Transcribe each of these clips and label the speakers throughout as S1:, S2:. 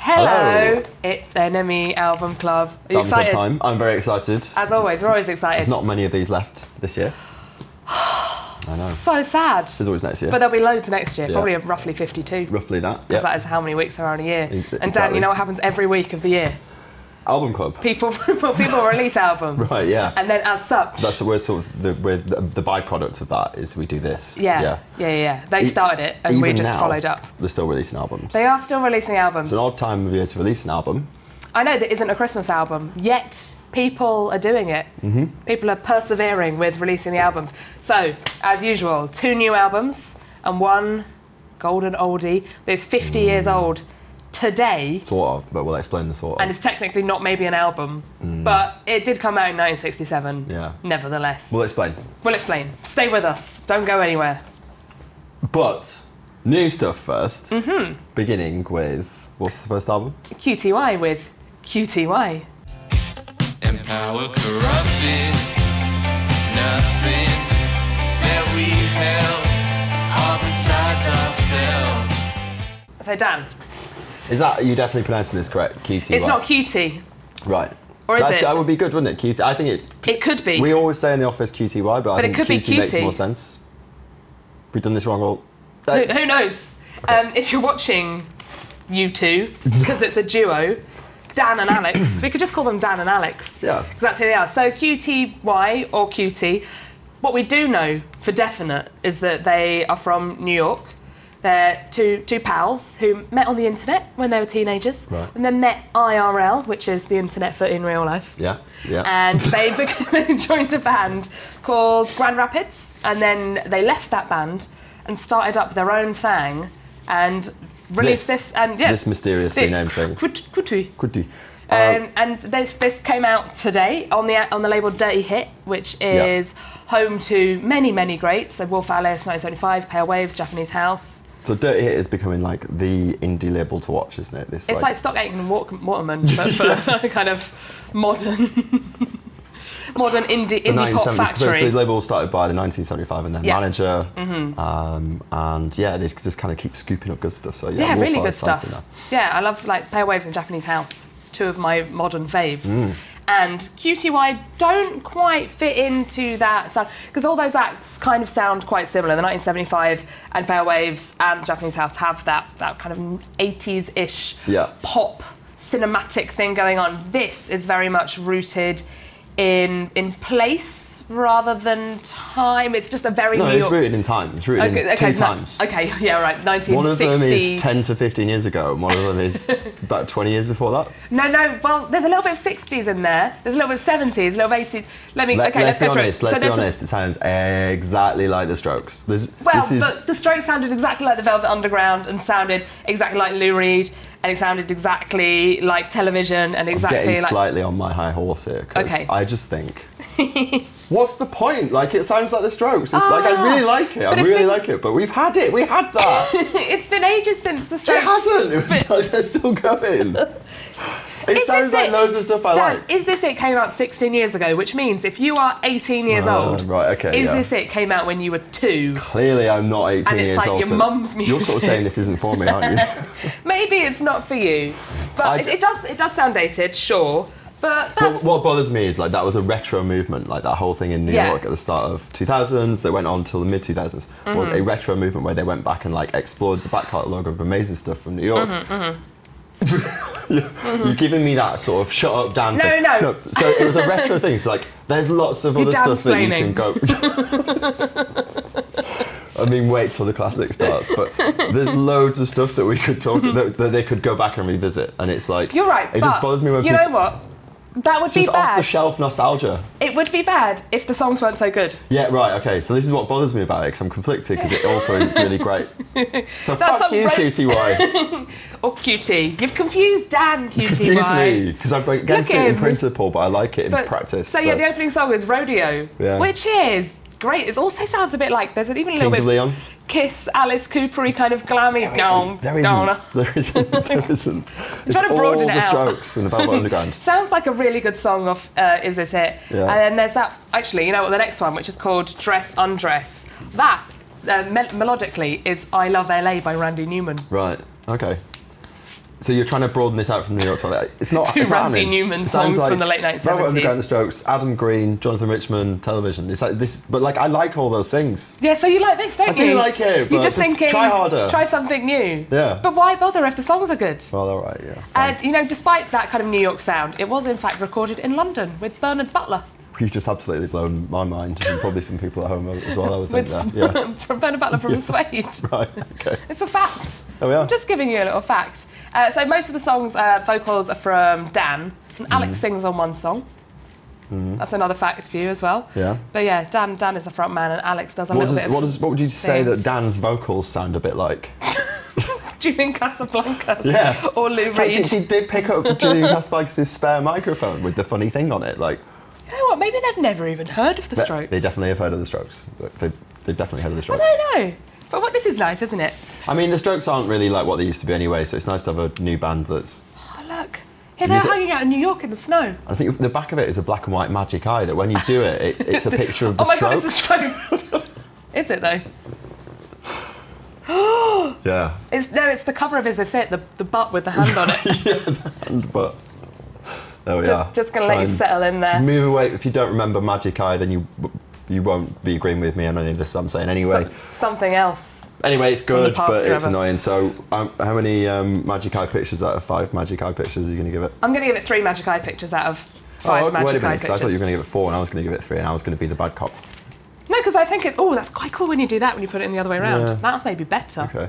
S1: Hello, it's Enemy Album Club. Are you excited?
S2: Time. I'm very excited.
S1: As always, we're always excited.
S2: There's not many of these left this year. I know.
S1: So sad.
S2: There's always next year.
S1: But there'll be loads next year,
S2: Yeah.
S1: probably roughly 52.
S2: Roughly that,
S1: Because that is how many weeks there are in a year.
S2: Exactly.
S1: And Dan, you know what happens every week of the year?
S2: Album Club.
S1: People release albums.
S2: Right, yeah.
S1: And then as such...
S2: That's we're sort of the byproduct of that is we do this.
S1: Yeah. They started it and we just
S2: now,
S1: followed up.
S2: They're still releasing albums.
S1: They are still releasing albums.
S2: It's an odd time of year to release an album.
S1: I know that isn't a Christmas album, yet people are doing it. Mm-hmm. People are persevering with releasing the albums. So, as usual, 2 new albums and 1 golden oldie that's 50 years old today.
S2: Sort of, but we'll explain the sort of.
S1: And it's technically not maybe an album, but it did come out in 1967, nevertheless.
S2: We'll explain.
S1: We'll explain. Stay with us. Don't go anywhere.
S2: But, new stuff first. Beginning with, what's the first album?
S1: QTY with QTY.
S3: Empower corrupted, nothing that we held all besides ourselves.
S1: So Dan.
S2: Is that, are you definitely pronouncing this correct? QTY?
S1: It's not QT.
S2: Right.
S1: Or is it?
S2: That would be good, wouldn't it? QT. I think
S1: it could be.
S2: We always say in the office QTY, but I think
S1: it could be
S2: QT makes
S1: QT.
S2: more sense. We've done this wrong all...
S1: Who knows?
S2: Okay.
S1: If you're watching you two, because it's a duo, Dan and Alex, we could just call them Dan and Alex.
S2: Yeah.
S1: Because that's who they are. So QTY or QT, what we do know for definite is that they are from New York. They're two pals who met on the internet when they were teenagers, and then met IRL, which is the internet for in real life.
S2: Yeah.
S1: And they joined a band called Grand Rapids, and then they left that band and started up their own thing and released this
S2: mysteriously named thing.
S1: QTY. And this came out today on the label Dirty Hit, which is home to many greats. So Wolf Alice, 1975, Pale Waves, Japanese House.
S2: So Dirty Hit is becoming like the indie label to watch, isn't it?
S1: It's like Stock Aitken and Waterman, but for kind of modern indie pop factory.
S2: So the label was started by the 1975 and their manager, and they just kind of keep scooping up good stuff. So Wolf
S1: really good
S2: Alice
S1: stuff. Yeah, I love like Pale Waves and Japanese House, 2 of my modern faves. And QTY don't quite fit into that sound, because all those acts kind of sound quite similar. The 1975 and Pale Waves and Japanese House have that kind of 80s-ish pop cinematic thing going on. This is very much rooted in place rather than time. It's just a very New York...
S2: it's rooted in time. It's rooted in two times.
S1: Okay, yeah, right, 1960...
S2: One of them is 10 to 15 years ago, and one of them is about 20 years before that.
S1: No, well, there's a little bit of 60s in there. There's a little bit of 70s, a little bit of 80s. Let's
S2: be honest. Let's be honest. It sounds exactly like The Strokes.
S1: But The Strokes sounded exactly like the Velvet Underground and sounded exactly like Lou Reed, and it sounded exactly like Television, and exactly
S2: I'm getting
S1: like...
S2: slightly on my high horse here, because I just think... What's the point? Like, it sounds like The Strokes. It's like, I really like it. I really like it. But we've had it. We had that.
S1: It's been ages since The Strokes.
S2: It hasn't. It was like, they're still going. It sounds like loads of stuff I like.
S1: Is This It came out 16 years ago, which means if you are 18 years old, Is This It came out when you were 2.
S2: Clearly, I'm not 18 years
S1: like
S2: old.
S1: Your mum's music.
S2: You're sort of saying this isn't for me, aren't you?
S1: Maybe it's not for you, but it does sound dated, sure. But
S2: what bothers me is like that was a retro movement, like that whole thing in New York at the start of 2000s that went on till the mid 2000s was a retro movement where they went back and like explored the back catalogue of amazing stuff from New York. You're giving me that sort of shut up Dan thing. No. So it was a retro thing. So like there's lots of other stuff that you can go. I mean, wait till the classic starts, but there's loads of stuff that we could talk that they could go back and revisit, and it's like
S1: you're right.
S2: It just bothers me when
S1: you know what. That would be bad.
S2: Off-the-shelf nostalgia.
S1: It would be bad if the songs weren't so good.
S2: Yeah, right, okay. So this is what bothers me about it, because I'm conflicted, because it also is really great. So fuck you, QTY.
S1: Or QT. You've confused Dan, QTY.
S2: Confused me, because I'm against it in principle, but I like it in practice.
S1: So yeah, the opening song is Rodeo, which is great. It also sounds a bit like, there's even a little
S2: Kings
S1: bit...
S2: of Leon?
S1: Kiss, Alice Cooper-y kind of glammy.
S2: There isn't. It's
S1: trying to broaden
S2: all
S1: it
S2: the
S1: out.
S2: Strokes and the Velvet Underground.
S1: Sounds like a really good song off Is This It?
S2: Yeah.
S1: And then there's that, actually, you know what, the next one, which is called Dress Undress. That, melodically, is I Love LA by Randy Newman.
S2: Right, okay. So you're trying to broaden this out from New York to LA. It's not.
S1: Two
S2: it's not
S1: Randy
S2: happening.
S1: Newman
S2: It sounds
S1: songs from the late 1970s.
S2: Velvet Underground, The Strokes, Adam Green, Jonathan Richman, television. It's like this, but like I like all those things.
S1: Yeah, so you like this, don't you?
S2: I do like it.
S1: You're
S2: But
S1: just thinking,
S2: try harder.
S1: try something new.
S2: Yeah.
S1: But why bother if the songs are good?
S2: Well, all right, yeah.
S1: And, you know, despite that kind of New York sound, it was in fact recorded in London with Bernard Butler.
S2: You've just absolutely blown my mind, and probably some people at home as well, I would think.
S1: With
S2: Yeah.
S1: from Bernard Butler from Suede.
S2: Right, okay.
S1: It's a fact.
S2: There we are.
S1: I'm just giving you a little fact. So most of the songs' vocals are from Dan, and Alex sings on one song. That's another fact for you as well.
S2: Yeah.
S1: But yeah, Dan is the front man, and Alex does a little bit.
S2: What would you say
S1: singing.
S2: that Dan's vocals sound a bit like?
S1: Julian Casablancas
S2: Yeah.
S1: or Lou
S2: It's like,
S1: Reed.
S2: did they pick up Julian Casablancas' spare microphone with the funny thing on it? Like,
S1: You know what? Maybe they've never even heard of the Strokes.
S2: they definitely have heard of the Strokes. They've definitely heard of the Strokes.
S1: I don't know. But what this is nice, isn't it?
S2: I mean, the Strokes aren't really like what they used to be anyway, so it's nice to have a new band that's...
S1: Oh, look. Here they're hanging out in New York in the snow.
S2: I think the back of it is a black and white magic eye that when you do it, it's a picture of the
S1: Oh my
S2: Strokes.
S1: God, it's the Strokes. Is it though?
S2: Yeah.
S1: It's the cover of Is This It? The butt with the hand on it.
S2: Yeah, the hand, but... There we are.
S1: Just going to let you settle in there.
S2: Just move away. If you don't remember Magic Eye, then you won't be agreeing with me on any of this I'm saying anyway.
S1: Something else.
S2: Anyway, it's good,
S1: past
S2: but it's
S1: forever.
S2: annoying. So, how many Magic Eye pictures out of 5 Magic Eye pictures are you going to give it?
S1: I'm going to give it 3 Magic Eye pictures out of 5
S2: wait a
S1: Magic
S2: minute,
S1: Eye
S2: 'cause
S1: pictures.
S2: I thought you were going to give it 4, and I was going to give it 3, and I was going to be the bad cop.
S1: No, because I think that's quite cool when you do that, when you put it in the other way around.
S2: Yeah.
S1: That's maybe better.
S2: Okay.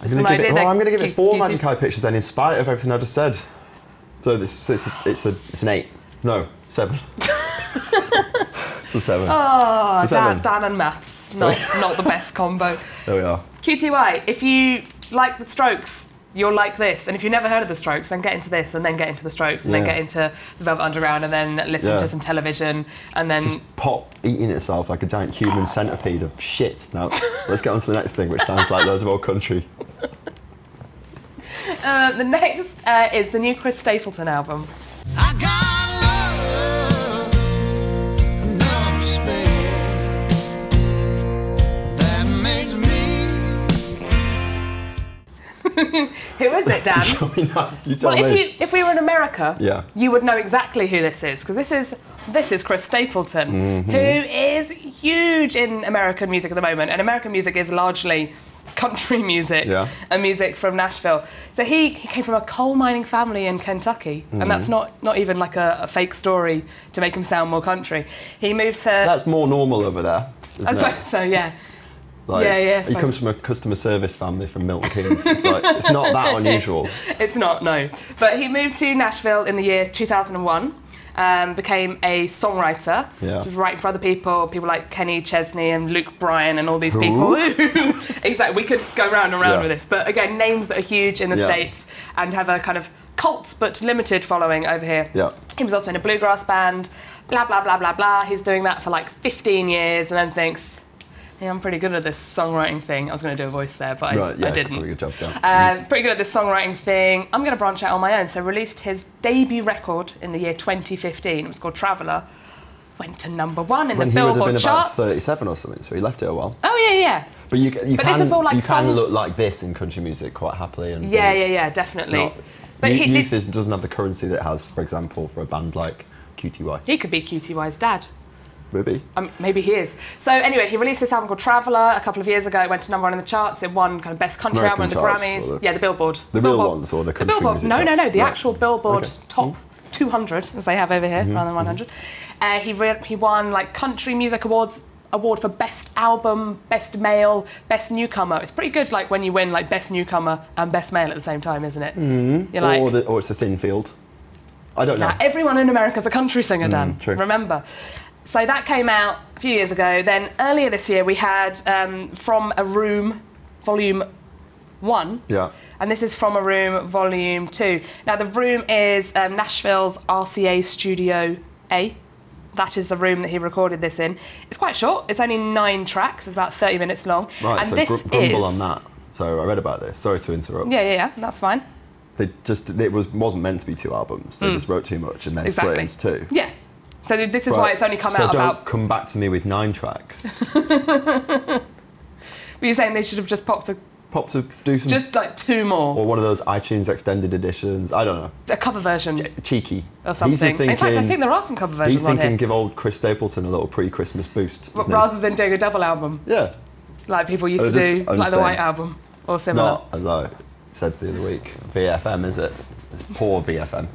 S1: Just
S2: I'm
S1: an
S2: going
S1: idea
S2: to
S1: that
S2: give it 4
S1: QT
S2: Magic Eye pictures then, in spite of everything I just said. So it's an 8. No, 7. It's a 7.
S1: Oh,
S2: It's a 7.
S1: Dan and maths. Not the best combo.
S2: There we are.
S1: QTY, if you like the Strokes, you'll like this. And if you've never heard of the Strokes, then get into this, and then get into the Strokes, and then
S2: Yeah.
S1: get into the Velvet Underground, and then listen
S2: Yeah.
S1: to some television, and then...
S2: Just pop eating itself like a giant human centipede of shit. Now, let's get on to the next thing, which sounds like loads of old country.
S1: The next is the new Chris Stapleton album.
S4: I got love enough to spare that makes me.
S1: Who is it, Dan?
S2: I mean, you tell
S1: Well,
S2: me.
S1: if we were in America,
S2: Yeah.
S1: you would know exactly who this is, because this is Chris Stapleton,
S2: Mm-hmm.
S1: who is huge in American music at the moment, and American music is largely country music and music from Nashville. So he came from a coal mining family in Kentucky,
S2: Mm-hmm.
S1: and that's not even like a fake story to make him sound more country. He moved to...
S2: That's more normal over there,
S1: I
S2: isn't
S1: suppose
S2: it?
S1: so, yeah.
S2: Like,
S1: Yeah, I
S2: he
S1: suppose.
S2: comes from a customer service family from Milton Keynes. It's it's not that unusual.
S1: It's not, no. But he moved to Nashville in the year 2001, became a songwriter.
S2: Yeah.
S1: He was writing for other people like Kenny Chesney and Luke Bryan and all these people. Exactly, we could go round and round with this. But again, names that are huge in the States and have a kind of cult but limited following over here.
S2: Yeah.
S1: He was also in a bluegrass band, blah, blah, blah, blah, blah. He's doing that for like 15 years and then thinks, yeah, I'm pretty good at this songwriting thing. I was going to do a voice there, but I didn't.
S2: Pretty good job, Dan.
S1: Pretty good at this songwriting thing. I'm going to branch out on my own. So released his debut record in the year 2015. It was called Traveller. Went to number 1 in
S2: When
S1: the
S2: he would have
S1: Billboard
S2: been
S1: charts.
S2: about 37 or something, so he left it a while.
S1: Oh, yeah.
S2: But you
S1: But
S2: can,
S1: this was all like
S2: you can
S1: songs-
S2: look like this in country music quite happily. And
S1: Yeah,
S2: it's
S1: definitely.
S2: not,
S1: But
S2: youth doesn't have the currency that it has, for example, for a band like QTY.
S1: he could be QTY's dad.
S2: Maybe.
S1: Maybe he is. So anyway, he released this album called Traveller a couple of years ago. It went to number 1 in the charts. It won kind of best country
S2: American
S1: album at the
S2: charts,
S1: Grammys.
S2: or
S1: Yeah, the Billboard.
S2: The real ones or the country
S1: Billboard.
S2: music
S1: No,
S2: charts?
S1: the
S2: Right.
S1: actual Billboard
S2: Okay.
S1: top 200, as they have over here, rather than 100. He won like country music award for best album, best male, best newcomer. It's pretty good, like when you win like best newcomer and best male at the same time, isn't it? Mm-hmm. You're like,
S2: or it's the thin field. I don't know.
S1: everyone in America's a country singer, Dan.
S2: True.
S1: Remember. So that came out a few years ago. Then earlier this year we had From a Room, Volume 1.
S2: Yeah.
S1: And this is From a Room, Volume 2. Now, The Room is Nashville's RCA Studio A. That is the room that he recorded this in. It's quite short. It's only 9 tracks. It's about 30 minutes long.
S2: Right,
S1: and
S2: so
S1: this
S2: grumble
S1: is...
S2: on that. So I read about this. Sorry to interrupt.
S1: Yeah, that's fine.
S2: It wasn't meant to be 2 albums. They just wrote too much and then split it into 2.
S1: Yeah. So this is why it's only come out
S2: So don't
S1: about...
S2: come back to me with 9 tracks.
S1: Were you saying they should have just popped a
S2: pop to do some...
S1: Just like 2 more.
S2: Or one of those iTunes extended editions. I don't know.
S1: A cover version.
S2: Cheeky.
S1: Or something.
S2: He's just thinking,
S1: in fact, I think there are some cover versions
S2: he's thinking
S1: on here.
S2: give old Chris Stapleton a little pre-Christmas boost.
S1: Rather than doing a double album.
S2: Yeah.
S1: Like people used to do, like the White Album. Or similar.
S2: Not, as I said the other week, VFM, is it? It's poor VFM.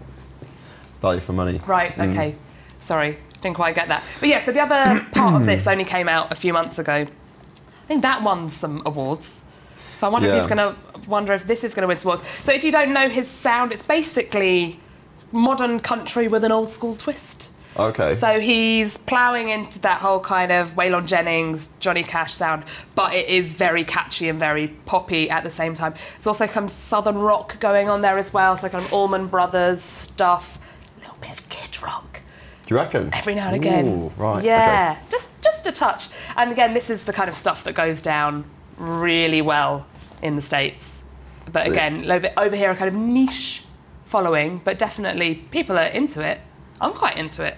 S2: Value for money.
S1: Right, okay. Sorry, didn't quite get that. But yeah, so the other part of this only came out a few months ago. I think that won some awards. So I wonder if this is going to win some awards. So if you don't know his sound, it's basically modern country with an old school twist.
S2: Okay.
S1: So he's ploughing into that whole kind of Waylon Jennings, Johnny Cash sound, but it is very catchy and very poppy at the same time. There's also some southern rock going on there as well, so kind of Allman Brothers stuff, a little bit of Kid Rock.
S2: Do you reckon?
S1: Every now and again.
S2: Ooh, right.
S1: Yeah,
S2: okay.
S1: just a touch. And again, this is the kind of stuff that goes down really well in the States. But again, over here, a kind of niche following, but definitely people are into it. I'm quite into it.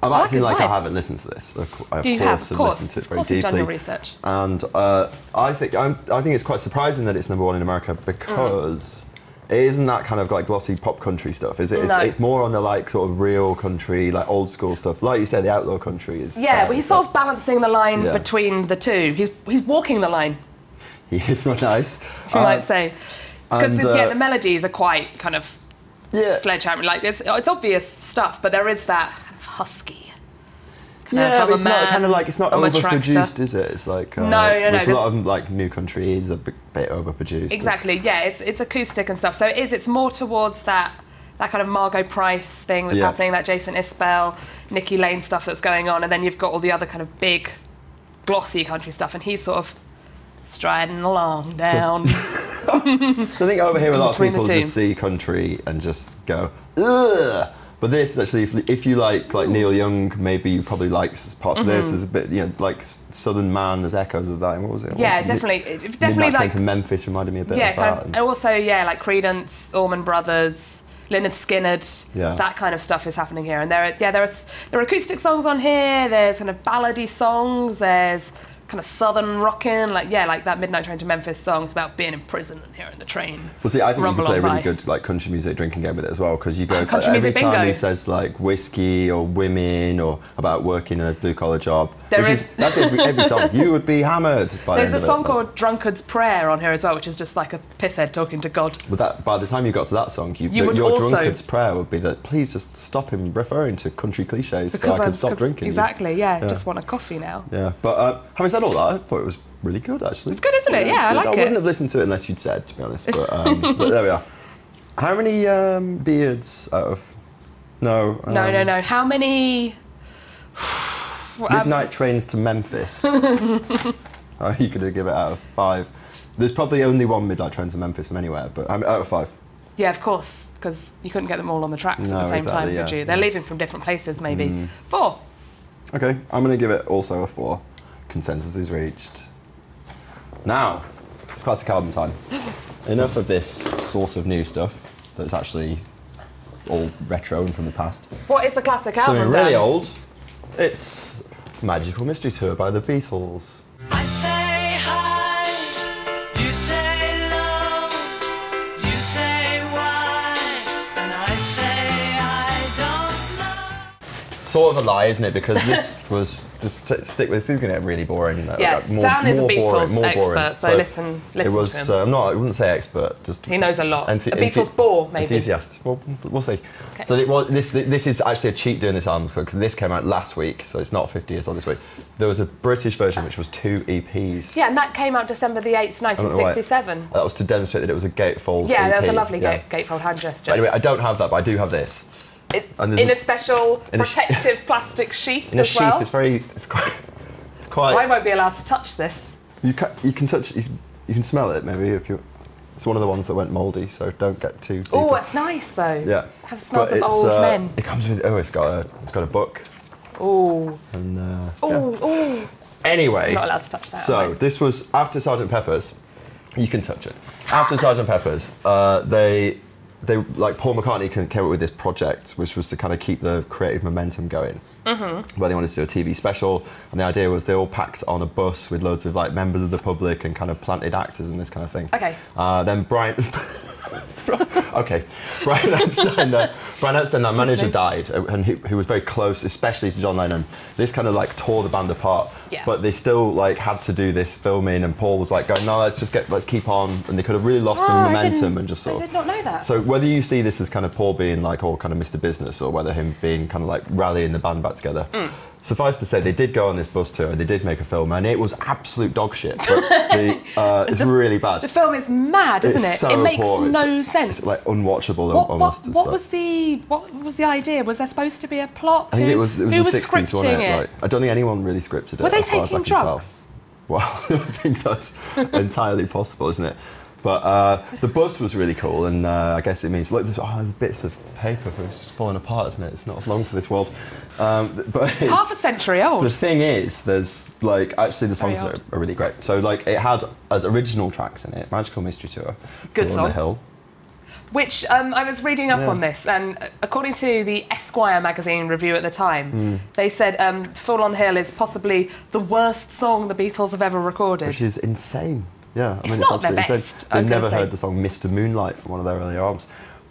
S2: I'm acting like I haven't listened to this. Of course, I've listened to it very deeply.
S1: You've done your research.
S2: And I think it's quite surprising that it's #1 in America because it isn't that kind of like glossy pop country stuff, is it? It's more on the like sort of real country, like old school stuff. Like you said, the outlaw country is.
S1: Yeah, but he's sort of balancing the line between the two. He's walking the line.
S2: He is so nice.
S1: You might say, because the melodies are quite kind of.
S2: Yeah.
S1: Sledgehammer, like this. It's obvious stuff, but there is that kind of husky.
S2: But it's not kind of like it's not overproduced, is it? It's like
S1: no.
S2: There's a lot of like new country is a bit overproduced.
S1: Exactly. Yeah, it's acoustic and stuff. So it's more towards that kind of Margot Price thing that's happening, that Jason Isbell, Nikki Lane stuff that's going on, and then you've got all the other kind of big, glossy country stuff, and he's sort of striding along down.
S2: I think over here a lot of people just see country and just go, ugh. But this actually, if you like Neil Young, maybe you probably like parts of this. There's a bit, like Southern Man. There's echoes of that. And what was it?
S1: Yeah, definitely
S2: Midnight
S1: like
S2: Train to Memphis reminded me a bit of that.
S1: And also like Creedence, Allman Brothers, Lynyrd Skynyrd. That kind of stuff is happening here. And there are acoustic songs on here. There's kind of ballady songs. There's kind of southern rocking, like that Midnight Train to Memphis song. It's about being in prison and hearing the train.
S2: Well, see, I think you could play a really good like country music drinking game with it as well, because you go every time he says like whiskey or women or about working a blue collar job. That's every song. You would be hammered by
S1: There's
S2: the end
S1: a song called Drunkard's Prayer on here as well, which is just like a pisshead talking to God.
S2: But that by the time you got to that song, your drunkard's prayer would be that please just stop him referring to country cliches so I can stop drinking.
S1: Exactly. Yeah. Just want a coffee now.
S2: Yeah. But having said all that, I thought it was really good, actually.
S1: It's good, isn't it? Yeah, I like it.
S2: I wouldn't have listened to it unless you'd said, to be honest. But, but there we are. How many beards out of... No.
S1: No. How many...
S2: Midnight Trains to Memphis. Are you going to give it out of 5? There's probably only one Midnight Train to Memphis from anywhere, but out of 5.
S1: Yeah, of course, because you couldn't get them all on the tracks at the same time, could you? They're leaving from different places, maybe. 4.
S2: Okay, I'm going to give it also a 4. Consensus is reached. Now, it's classic album time. Enough of this sort of new stuff that's actually all retro and from the past.
S1: What is the classic album,
S2: Something really old. It's Magical Mystery Tour by the Beatles.
S3: I say hi, you say no, you say why, and I say I don't know.
S2: Sort of a lie, isn't it? Because this was this is going to get really boring.
S1: Dan is a Beatles expert, so listen
S2: it was,
S1: to him.
S2: I wouldn't say expert. Just
S1: he knows a lot. A Beatles bore, maybe.
S2: Enthusiast. Well, we'll see. Okay. So this is actually a cheat doing this album because this came out last week, so it's not 50 years old this week. There was a British version which was 2 EPs.
S1: Yeah, and that came out December the 8th, 1967.
S2: That was to demonstrate that it was a gatefold.
S1: Yeah,
S2: EP.
S1: that was a lovely gatefold hand gesture.
S2: But anyway, I don't have that, but I do have this.
S1: In a special protective plastic sheath
S2: in a
S1: as well.
S2: It's quite.
S1: I won't be allowed to touch this.
S2: You can touch. You can smell it maybe if you. It's one of the ones that went mouldy, so don't get too deep.
S1: Oh, it's nice though.
S2: Yeah.
S1: Have smells of old men.
S2: It comes with. It's got a book.
S1: Oh.
S2: And.
S1: Oh.
S2: Anyway.
S1: I'm not allowed to touch that.
S2: So this was after Sgt. Pepper's. You can touch it. After Sgt. Pepper's, Paul McCartney came up with this project, which was to kind of keep the creative momentum going. Where they wanted to do a TV special, and the idea was they all packed on a bus with loads of like members of the public and kind of planted actors and this kind of thing.
S1: Okay.
S2: Then Brian. Okay, Brian Epstein, our manager, died, and who was very close, especially to John Lennon. This kind of like tore the band apart.
S1: Yeah.
S2: But they still like had to do this filming, and Paul was like going, "No, let's keep on," and they could have really lost the momentum and just sort of.
S1: I did not know that.
S2: So whether you see this as kind of Paul being like all kind of Mr. Business, or whether him being kind of like rallying the band back together. Suffice to say, they did go on this bus tour and they did make a film, and it was absolute dog shit. But it's really bad.
S1: The film is mad, isn't
S2: It's
S1: it?
S2: so
S1: It makes
S2: poor.
S1: no sense.
S2: It's like unwatchable almost.
S1: What was the idea? Was there supposed to be a plot?
S2: I think it was the 60s, wasn't it?
S1: it?
S2: Like, I don't think anyone really scripted it.
S1: Were they
S2: as far as I
S1: taking
S2: can tell.
S1: drugs?
S2: Well, I think that's entirely possible, isn't it? But the bus was really cool, and I guess it means, look, there's bits of paper that's falling apart, isn't it? It's not long for this world. But
S1: It's half a century old.
S2: The thing is, there's like, actually the songs are really great. So like, it had as original tracks in it, Magical Mystery Tour,
S1: Good
S2: Fall on
S1: song.
S2: the Hill.
S1: Which I was reading up on this, and according to the Esquire magazine review at the time, they said Fall on the Hill is possibly the worst song the Beatles have ever recorded.
S2: Which is insane. Yeah, I mean,
S1: It's not their
S2: absolutely
S1: best,
S2: insane. They've
S1: I'm
S2: never
S1: gonna
S2: heard the song Mr. Moonlight from one of their earlier albums.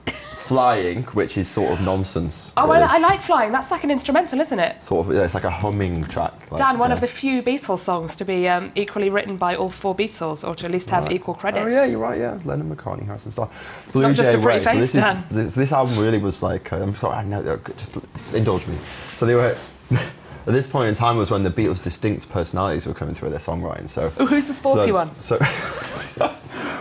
S2: Flying, which is sort of nonsense.
S1: Oh,
S2: really.
S1: well, I like Flying. That's like an instrumental, isn't it?
S2: Sort of, yeah, it's like a humming track. Like,
S1: Dan, one of the few Beatles songs to be equally written by all four Beatles, or to at least have equal credits.
S2: Oh yeah, you're right. Yeah, Lennon, McCartney, Harrison, Starr, Blue
S1: Not just
S2: Jay
S1: a pretty
S2: Way.
S1: face,
S2: So
S1: Dan.
S2: this album really was like. I'm sorry, I know. Just indulge me. So they were. At this point in time was when the Beatles' distinct personalities were coming through their songwriting. So
S1: Oh, who's the sporty one?
S2: So.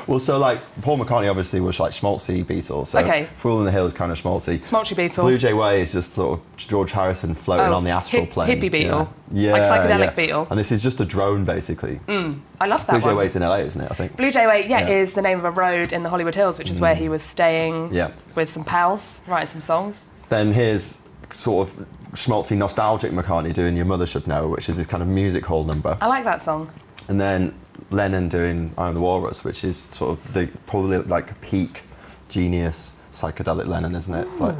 S2: Well, so like Paul McCartney obviously was like schmaltzy Beatles. So
S1: Okay.
S2: Fool on the Hill is kind of schmaltzy.
S1: Smaltzy Beatle.
S2: Blue Jay Way is just sort of George Harrison floating on the astral plane.
S1: Hippie Beatle.
S2: Yeah.
S1: Like psychedelic
S2: yeah.
S1: Beatle.
S2: And this is just a drone basically.
S1: I love that
S2: Blue Jay
S1: one.
S2: Way's in LA, isn't it? I think.
S1: Blue Jay Way,
S2: Yeah.
S1: is the name of a road in the Hollywood Hills, which is where he was staying
S2: Yeah.
S1: with some pals, writing some songs.
S2: Then here's sort of schmaltzy, nostalgic McCartney doing Your Mother Should Know, which is his kind of music hall number.
S1: I like that song.
S2: And then Lennon doing I Am the Walrus, which is sort of probably like peak genius psychedelic Lennon, isn't it? It's like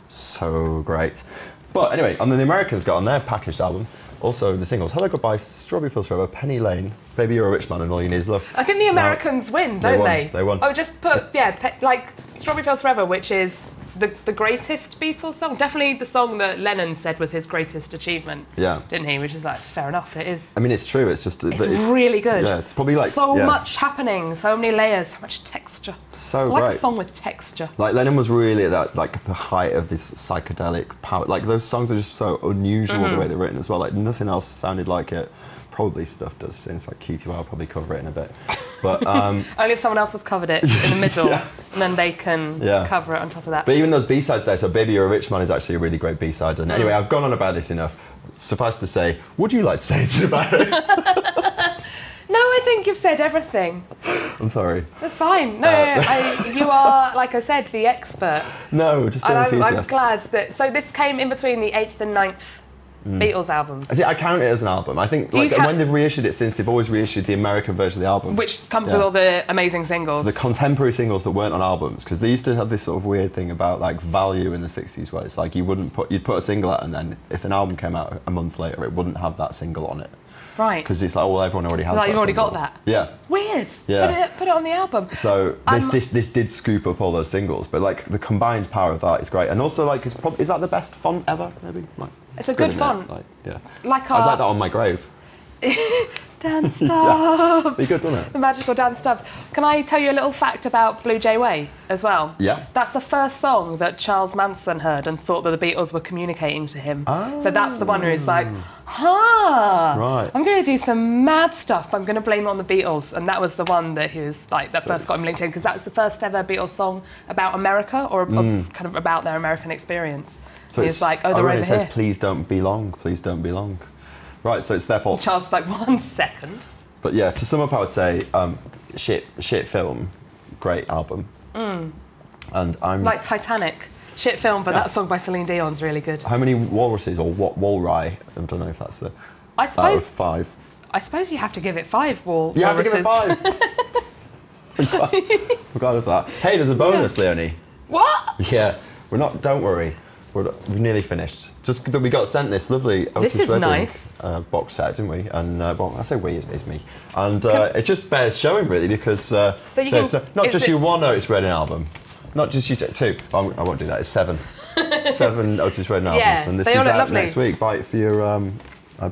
S2: so great. But anyway, and then the Americans got on their packaged album. Also the singles, Hello Goodbye, Strawberry Fields Forever, Penny Lane, Baby You're a Rich Man and All You Need Is Love.
S1: I think the Americans win, don't they?
S2: They won.
S1: Oh, just put, like Strawberry Fields Forever, which is the greatest Beatles song. Definitely the song that Lennon said was his greatest achievement.
S2: Yeah.
S1: Didn't he? Which is like, fair enough, it is.
S2: I mean, it's true. It's just
S1: It's really good.
S2: Yeah, it's probably like
S1: so
S2: yeah,
S1: much happening, so many layers, so much texture.
S2: So
S1: I like
S2: great.
S1: a song with texture.
S2: Like Lennon was really at that, like the height of this psychedelic power. Like those songs are just so unusual the way they're written as well. Like nothing else sounded like it. Probably stuff does since like QTY will probably cover it in a bit. But
S1: Only if someone else has covered it in the middle, and then they can cover it on top of that.
S2: But even those B-sides there, so Baby You're a Rich Man is actually a really great B-side. And anyway, I've gone on about this enough. Suffice to say, would you like to say anything about it?
S1: No, I think you've said everything.
S2: I'm sorry.
S1: That's fine. No, you are, like I said, the expert.
S2: No, just an
S1: And I'm
S2: enthusiast.
S1: glad that... So this came in between the 8th and 9th Beatles albums.
S2: I count it as an album. I think like when they've reissued it since, they've always reissued the American version of the album.
S1: Which comes with all the amazing singles.
S2: So the contemporary singles that weren't on albums, because they used to have this sort of weird thing about like value in the 60s where it's like you'd put a single out and then if an album came out a month later, it wouldn't have that single on it.
S1: Right.
S2: Because it's like, well, everyone already has
S1: like
S2: that
S1: you've already
S2: single.
S1: got that.
S2: Yeah.
S1: Weird.
S2: Yeah.
S1: Put it on the album.
S2: So this did scoop up all those singles, but like the combined power of that is great. And also like, is that the best font ever? Maybe. Like,
S1: it's a good
S2: isn't it?
S1: font.
S2: Like, yeah.
S1: Like
S2: I'd like that on my grave.
S1: Dan Stubbs.
S2: Be good, wouldn't it?
S1: The magical Dan Stubbs. Can I tell you a little fact about Blue Jay Way as well?
S2: Yeah.
S1: That's the first song that Charles Manson heard and thought that the Beatles were communicating to him.
S2: Oh.
S1: So that's the one where he's like,
S2: Right.
S1: I'm going to do some mad stuff. I'm going to blame it on the Beatles. And that was the one that he was like, that first got him linked in, because that was the first ever Beatles song about America or kind of about their American experience.
S2: So
S1: he was like, oh, they're over
S2: it says,
S1: here.
S2: please don't be long, please don't be long. Right, so it's their fault.
S1: Charles is like, 1 second.
S2: But yeah, to sum up, I would say, shit film, great album. And I'm...
S1: Like Titanic. Shit film, but that song by Celine Dion's really good.
S2: How many walruses, or what walri? I don't know if that's the...
S1: I suppose...
S2: Out of 5.
S1: I suppose you have to give it 5 walruses.
S2: You have to give it 5! I'm glad of that. Hey, there's a bonus, Leonie.
S1: What?
S2: Yeah, we're not. Don't worry, we've nearly finished. Just that we got sent this lovely Otis Redding
S1: nice.
S2: Box set, didn't we? And well, I say we, it's me. And it just bears showing really because
S1: so you
S2: there's
S1: can,
S2: not just your one Otis Redding album, not just you two. I won't do that. It's 7, 7 Otis Redding albums, and this is out next week. Buy it for your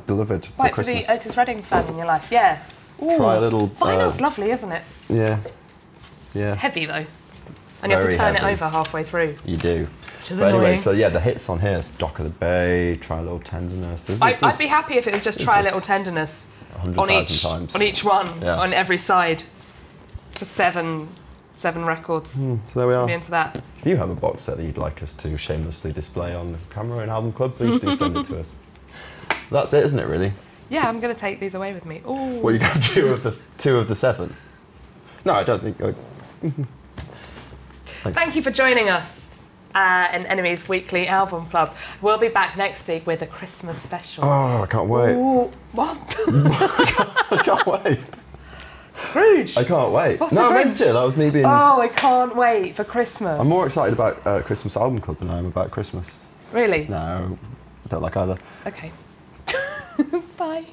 S2: beloved for Christmas.
S1: For the Otis Redding fan in your life, yeah. Ooh.
S2: Try a little.
S1: Vinyl's lovely, isn't it?
S2: Yeah. Yeah.
S1: Heavy though. And you have to turn it over halfway through.
S2: You do.
S1: Which is
S2: but
S1: annoying.
S2: anyway, so yeah, the hits on here, Dock of the Bay, Try a Little Tenderness.
S1: I'd be happy if it was just Try a Little Tenderness
S2: 100,000 times.
S1: On each one,
S2: yeah.
S1: on every side. For 7 records.
S2: So there we are.
S1: I'd be into that.
S2: If you have a box set that you'd like us to shamelessly display on the camera in Album Club, please do send it to us. That's it, isn't it, really?
S1: Yeah, I'm going to take these away with me. Ooh.
S2: Well, you got two of the 7. No, I don't think.
S1: Thank you for joining us in Enemy's Weekly Album Club. We'll be back next week with a Christmas special.
S2: Oh, I can't wait.
S1: Ooh, what?
S2: I can't wait.
S1: Scrooge.
S2: I can't wait.
S1: What's
S2: no,
S1: a
S2: I meant
S1: Grinch?
S2: it. That was me being.
S1: Oh, I can't wait for Christmas.
S2: I'm more excited about Christmas Album Club than I am about Christmas.
S1: Really?
S2: No, I don't like either.
S1: Okay. Bye.